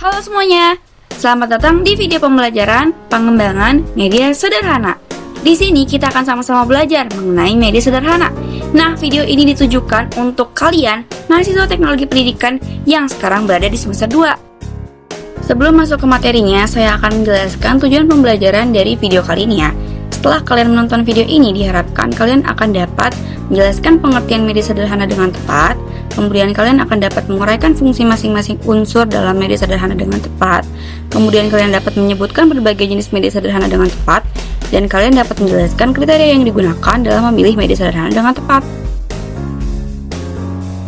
Halo semuanya, selamat datang di video pembelajaran pengembangan media sederhana. Di sini kita akan sama-sama belajar mengenai media sederhana. Nah, video ini ditujukan untuk kalian mahasiswa teknologi pendidikan yang sekarang berada di semester 2. Sebelum masuk ke materinya, saya akan menjelaskan tujuan pembelajaran dari video kali ini ya. Setelah kalian menonton video ini, diharapkan kalian akan dapat menjelaskan pengertian media sederhana dengan tepat. Kemudian kalian akan dapat menguraikan fungsi masing-masing unsur dalam media sederhana dengan tepat. Kemudian kalian dapat menyebutkan berbagai jenis media sederhana dengan tepat. Dan kalian dapat menjelaskan kriteria yang digunakan dalam memilih media sederhana dengan tepat.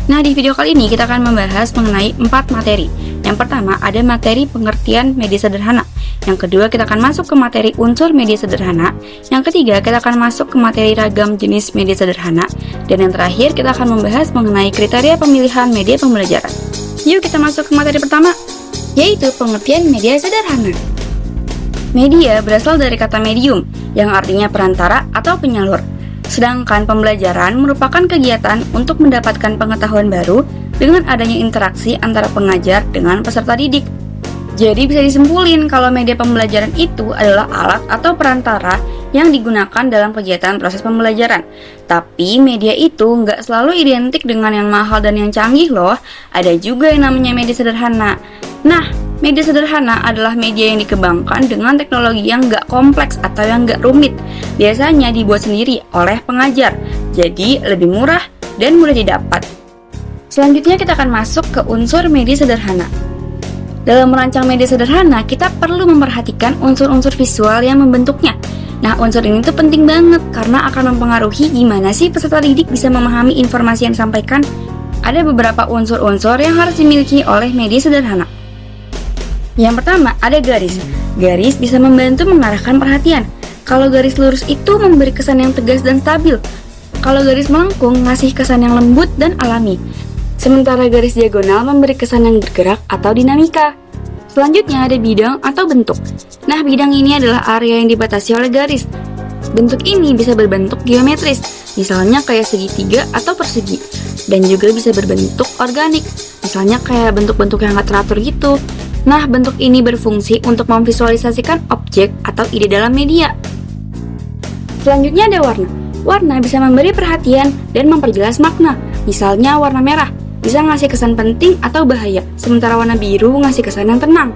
Nah, di video kali ini kita akan membahas mengenai 4 materi. Yang pertama, ada materi pengertian media sederhana. Yang kedua, kita akan masuk ke materi unsur media sederhana. Yang ketiga, kita akan masuk ke materi ragam jenis media sederhana. Dan yang terakhir, kita akan membahas mengenai kriteria pemilihan media pembelajaran. Yuk kita masuk ke materi pertama, yaitu pengertian media sederhana. Media berasal dari kata medium, yang artinya perantara atau penyalur. Sedangkan pembelajaran merupakan kegiatan untuk mendapatkan pengetahuan baru dengan adanya interaksi antara pengajar dengan peserta didik. Jadi bisa disimpulin kalau media pembelajaran itu adalah alat atau perantara yang digunakan dalam kegiatan proses pembelajaran. Tapi media itu nggak selalu identik dengan yang mahal dan yang canggih loh. Ada juga yang namanya media sederhana. Nah, media sederhana adalah media yang dikembangkan dengan teknologi yang nggak kompleks atau yang nggak rumit. Biasanya dibuat sendiri oleh pengajar, jadi lebih murah dan mudah didapat. Selanjutnya kita akan masuk ke unsur media sederhana. Dalam merancang media sederhana, kita perlu memperhatikan unsur-unsur visual yang membentuknya. Nah, unsur ini tuh penting banget karena akan mempengaruhi gimana sih peserta didik bisa memahami informasi yang disampaikan. Ada beberapa unsur-unsur yang harus dimiliki oleh media sederhana. Yang pertama, ada garis. Garis bisa membantu mengarahkan perhatian. Kalau garis lurus itu memberi kesan yang tegas dan stabil. Kalau garis melengkung ngasih kesan yang lembut dan alami. Sementara garis diagonal memberi kesan yang bergerak atau dinamika. Selanjutnya ada bidang atau bentuk. Nah, bidang ini adalah area yang dibatasi oleh garis. Bentuk ini bisa berbentuk geometris, misalnya kayak segitiga atau persegi. Dan juga bisa berbentuk organik, misalnya kayak bentuk-bentuk yang gak teratur gitu. Nah, bentuk ini berfungsi untuk memvisualisasikan objek atau ide dalam media. Selanjutnya ada warna. Warna bisa memberi perhatian dan memperjelas makna. Misalnya warna merah bisa ngasih kesan penting atau bahaya, sementara warna biru ngasih kesan yang tenang.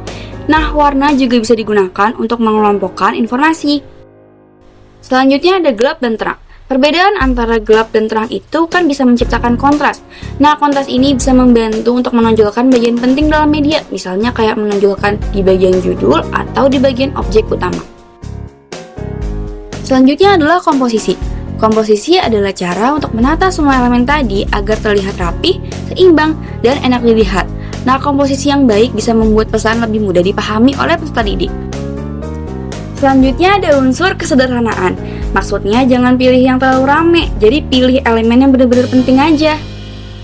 Nah, warna juga bisa digunakan untuk mengelompokkan informasi. Selanjutnya ada gelap dan terang. Perbedaan antara gelap dan terang itu kan bisa menciptakan kontras. Nah, kontras ini bisa membantu untuk menonjolkan bagian penting dalam media, misalnya kayak menonjolkan di bagian judul atau di bagian objek utama. Selanjutnya adalah komposisi. Komposisi adalah cara untuk menata semua elemen tadi agar terlihat rapih, seimbang, dan enak dilihat. Nah, komposisi yang baik bisa membuat pesan lebih mudah dipahami oleh peserta didik. Selanjutnya ada unsur kesederhanaan. Maksudnya jangan pilih yang terlalu rame, jadi pilih elemen yang benar-benar penting aja.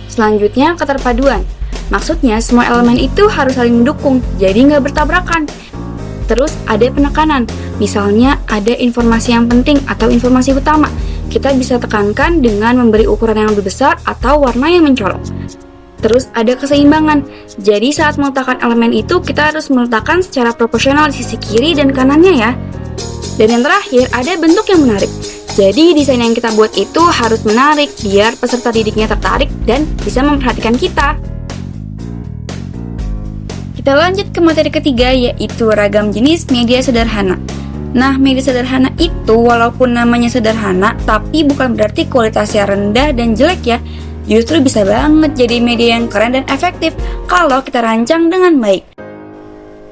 Selanjutnya keterpaduan. Maksudnya semua elemen itu harus saling mendukung, jadi nggak bertabrakan. Terus ada penekanan. Misalnya ada informasi yang penting atau informasi utama. Kita bisa tekankan dengan memberi ukuran yang lebih besar atau warna yang mencolok. Terus ada keseimbangan. Jadi saat meletakkan elemen itu kita harus meletakkan secara proporsional di sisi kiri dan kanannya ya. Dan yang terakhir ada bentuk yang menarik. Jadi desain yang kita buat itu harus menarik biar peserta didiknya tertarik dan bisa memperhatikan kita. Kita lanjut ke materi ketiga, yaitu ragam jenis media sederhana. Nah, media sederhana itu walaupun namanya sederhana, tapi bukan berarti kualitasnya rendah dan jelek ya. Justru bisa banget jadi media yang keren dan efektif kalau kita rancang dengan baik.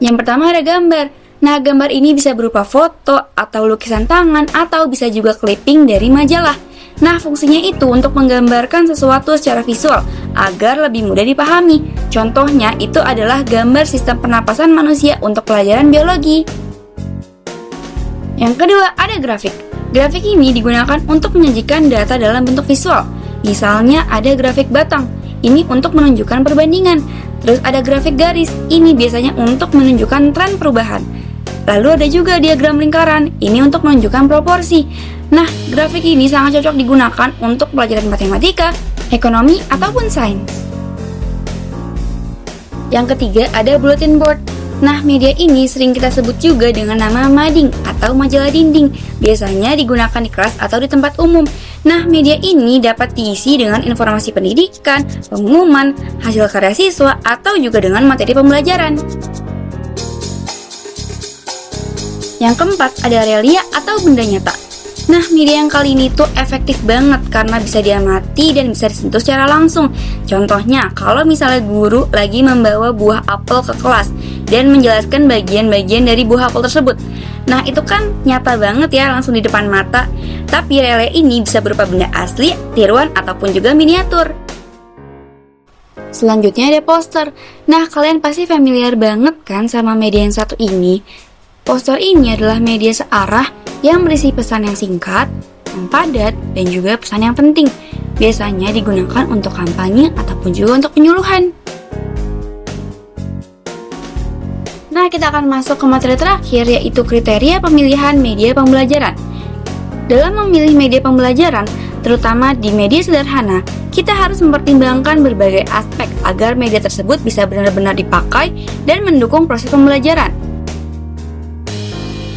Yang pertama ada gambar. Nah, gambar ini bisa berupa foto atau lukisan tangan atau bisa juga clipping dari majalah. Nah, fungsinya itu untuk menggambarkan sesuatu secara visual agar lebih mudah dipahami. Contohnya itu adalah gambar sistem pernapasan manusia untuk pelajaran biologi. Yang kedua, ada grafik. Grafik ini digunakan untuk menyajikan data dalam bentuk visual. Misalnya ada grafik batang, ini untuk menunjukkan perbandingan. Terus ada grafik garis, ini biasanya untuk menunjukkan tren perubahan. Lalu ada juga diagram lingkaran, ini untuk menunjukkan proporsi. Nah, grafik ini sangat cocok digunakan untuk pelajaran matematika, ekonomi, ataupun sains. Yang ketiga ada bulletin board. Nah, media ini sering kita sebut juga dengan nama mading atau majalah dinding. Biasanya digunakan di kelas atau di tempat umum. Nah, media ini dapat diisi dengan informasi pendidikan, pengumuman, hasil karya siswa, atau juga dengan materi pembelajaran. Yang keempat, ada realia atau benda nyata. Nah, media yang kali ini tuh efektif banget karena bisa diamati dan bisa disentuh secara langsung. Contohnya, kalau misalnya guru lagi membawa buah apel ke kelas dan menjelaskan bagian-bagian dari buah apel tersebut. Nah, itu kan nyata banget ya, langsung di depan mata. Tapi relay ini bisa berupa benda asli, tiruan, ataupun juga miniatur. Selanjutnya ada poster. Nah, kalian pasti familiar banget kan sama media yang satu ini. Poster ini adalah media searah yang berisi pesan yang singkat, yang padat, dan juga pesan yang penting. Biasanya digunakan untuk kampanye ataupun juga untuk penyuluhan. Nah, kita akan masuk ke materi terakhir, yaitu kriteria pemilihan media pembelajaran. Dalam memilih media pembelajaran, terutama di media sederhana, kita harus mempertimbangkan berbagai aspek agar media tersebut bisa benar-benar dipakai dan mendukung proses pembelajaran.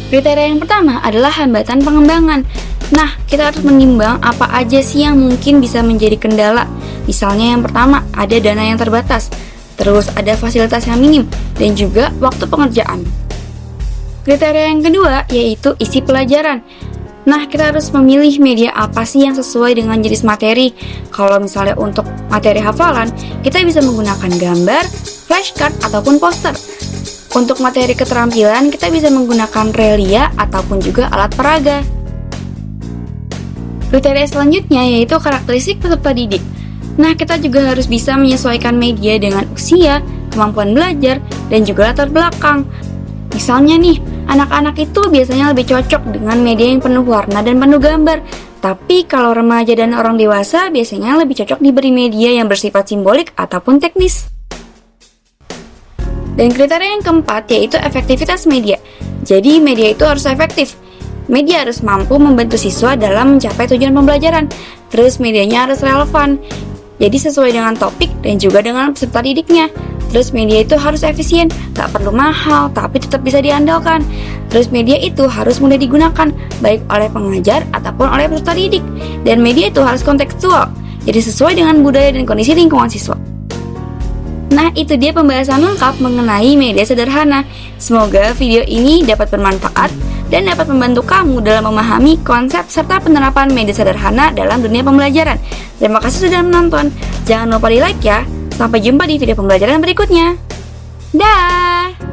Kriteria yang pertama adalah hambatan pengembangan. Nah, kita harus menimbang apa aja sih yang mungkin bisa menjadi kendala. Misalnya yang pertama, ada dana yang terbatas, terus ada fasilitas yang minim, dan juga waktu pengerjaan. Kriteria yang kedua yaitu isi pelajaran. Nah, kita harus memilih media apa sih yang sesuai dengan jenis materi. Kalau misalnya untuk materi hafalan, kita bisa menggunakan gambar, flashcard, ataupun poster. Untuk materi keterampilan, kita bisa menggunakan relia ataupun juga alat peraga. Kriteria selanjutnya yaitu karakteristik peserta didik. Nah, kita juga harus bisa menyesuaikan media dengan usia, kemampuan belajar, dan juga latar belakang. Misalnya nih, anak-anak itu biasanya lebih cocok dengan media yang penuh warna dan penuh gambar. Tapi kalau remaja dan orang dewasa biasanya lebih cocok diberi media yang bersifat simbolik ataupun teknis. Dan kriteria yang keempat yaitu efektivitas media. Jadi media itu harus efektif. Media harus mampu membantu siswa dalam mencapai tujuan pembelajaran. Terus medianya harus relevan. Jadi sesuai dengan topik dan juga dengan peserta didiknya. Terus media itu harus efisien, tak perlu mahal tapi tetap bisa diandalkan. Terus media itu harus mudah digunakan, baik oleh pengajar ataupun oleh peserta didik. Dan media itu harus kontekstual, jadi sesuai dengan budaya dan kondisi lingkungan siswa. Nah, itu dia pembahasan lengkap mengenai media sederhana. Semoga video ini dapat bermanfaat dan dapat membantu kamu dalam memahami konsep serta penerapan media sederhana dalam dunia pembelajaran. Terima kasih sudah menonton. Jangan lupa di like ya. Sampai jumpa di video pembelajaran berikutnya. Dah.